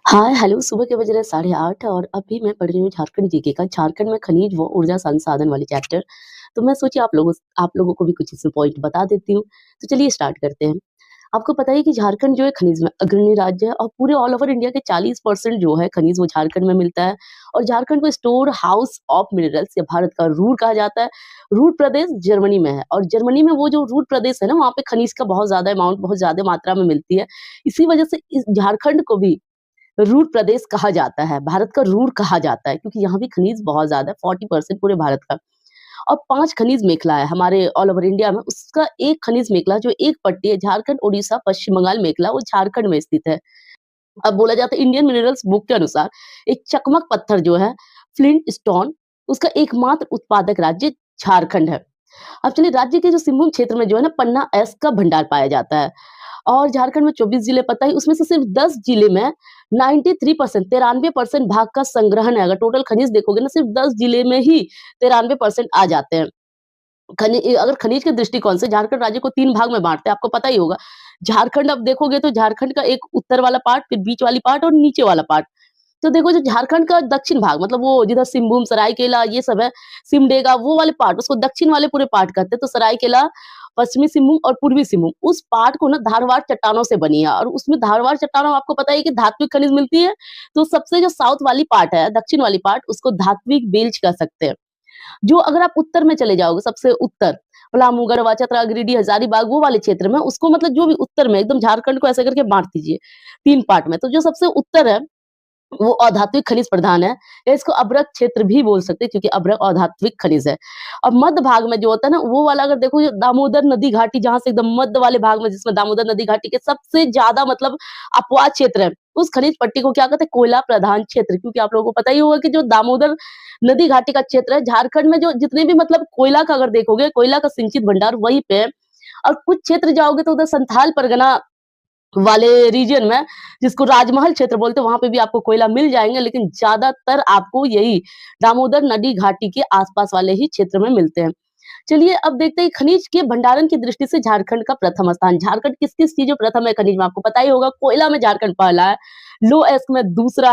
हाँ, हेलो, सुबह के बज रहे 8:30 और अभी मैं पढ़ रही हूँ झारखंड जीके का, झारखंड में खनिज व ऊर्जा संसाधन वाली चैप्टर। तो मैं सोची आप लोगों को भी कुछ इसमें पॉइंट बता देती हूँ। तो चलिए स्टार्ट करते हैं। आपको पता है कि झारखंड जो है खनिज में अग्रणी राज्य है और पूरे ऑल ओवर इंडिया के 40% जो है खनिज वो झारखंड में मिलता है। और झारखंड को स्टोर हाउस ऑफ मिनरल्स या भारत का रूर कहा जाता है। रूर प्रदेश जर्मनी में है और जर्मनी में वो जो रूर प्रदेश है ना, वहाँ पे खनिज का बहुत ज़्यादा अमाउंट बहुत ज़्यादा मात्रा में मिलती है। इसी वजह से इस झारखंड को भी रूर प्रदेश कहा जाता है, भारत का रूर कहा जाता है क्योंकि यहाँ भी खनिज बहुत ज़्यादा है, 40% पूरे भारत का। और 5 खनिज मेखला है हमारे ऑल ओवर इंडिया में, उसका एक खनिज मेखला जो एक पट्टी है झारखंड, ओडिशा, पश्चिम बंगाल मेखला वो झारखंड में स्थित है। अब बोला जाता है इंडियन मिनरल्स बुक के अनुसार एक चकमक पत्थर जो है, फ्लिंट स्टोन, उसका एकमात्र उत्पादक राज्य झारखंड है। अब चलिए राज्य के जो सिंहभूम क्षेत्र में जो है ना पन्ना एस का भंडार पाया जाता है। और झारखंड में 24 जिले पता ही उसमें से सिर्फ 10 जिले में 93% 93% भाग का संग्रहण है। अगर टोटल खनिज देखोगे ना सिर्फ 10 जिले में ही 93% आ जाते हैं। अगर खनिज के दृष्टिकोण से झारखंड राज्य को 3 भाग में बाँटते हैं, आपको पता ही होगा। झारखंड अब देखोगे तो झारखंड का एक उत्तर वाला पार्ट, फिर बीच वाली पार्ट और नीचे वाला पार्ट। तो देखो जो झारखंड का दक्षिण भाग मतलब वो जिधर सिंहभूम, सरायकेला ये सब है, सिमडेगा वो वाले पार्ट उसको दक्षिण वाले पूरे पार्ट कहते हैं। तो सरायकेला, पश्चिमी सिंहभूम और पूर्वी सिंहभूम उस पार्ट को ना धारवाड़ चट्टानों से बनी है और उसमें धारवाड़ चट्टानों में आपको पता है कि धात्विक खनिज मिलती है। तो सबसे जो साउथ वाली पार्ट है, दक्षिण वाली पार्ट उसको धात्विक बेल्ट कह सकते हैं। जो अगर आप उत्तर में चले जाओगे सबसे उत्तर, पलामू, गढ़वा, चतरा, गिरिडीह, हजारीबाग वो वाले क्षेत्र में उसको मतलब जो भी उत्तर में एकदम झारखंड को ऐसे करके बाँट दीजिए 3 पार्ट में। तो जो सबसे उत्तर है वो अधात्विक खनिज प्रधान है या इसको अभ्रक क्षेत्र भी बोल सकते हैं क्योंकि अभ्रक अधात्विक खनिज है। और मध्य भाग में जो होता है ना वो वाला अगर देखो जो दामोदर नदी घाटी जहाँ से एकदम मध्य वाले भाग में जिसमें दामोदर नदी घाटी के सबसे ज्यादा मतलब अपवाद क्षेत्र है उस खनिज पट्टी को क्या कहते हैं कोयला प्रधान क्षेत्र क्योंकि आप लोगों को पता ही होगा कि जो दामोदर नदी घाटी का क्षेत्र है झारखंड में जो जितने भी मतलब कोयला का अगर देखोगे कोयला का सिंचित भंडार वहीं पे है। और कुछ क्षेत्र जाओगे तो उधर संथाल परगना वाले रीजन में जिसको राजमहल क्षेत्र बोलते हैं वहां पे भी आपको कोयला मिल जाएंगे लेकिन ज्यादातर आपको यही दामोदर नदी घाटी के आसपास वाले ही क्षेत्र में मिलते हैं। चलिए अब देखते हैं खनिज के भंडारण की दृष्टि से झारखंड का प्रथम स्थान। झारखंड किस किस चीजों प्रथम है खनिज में आपको पता ही होगा। कोयला में झारखंड पहला है, लो एस्क में दूसरा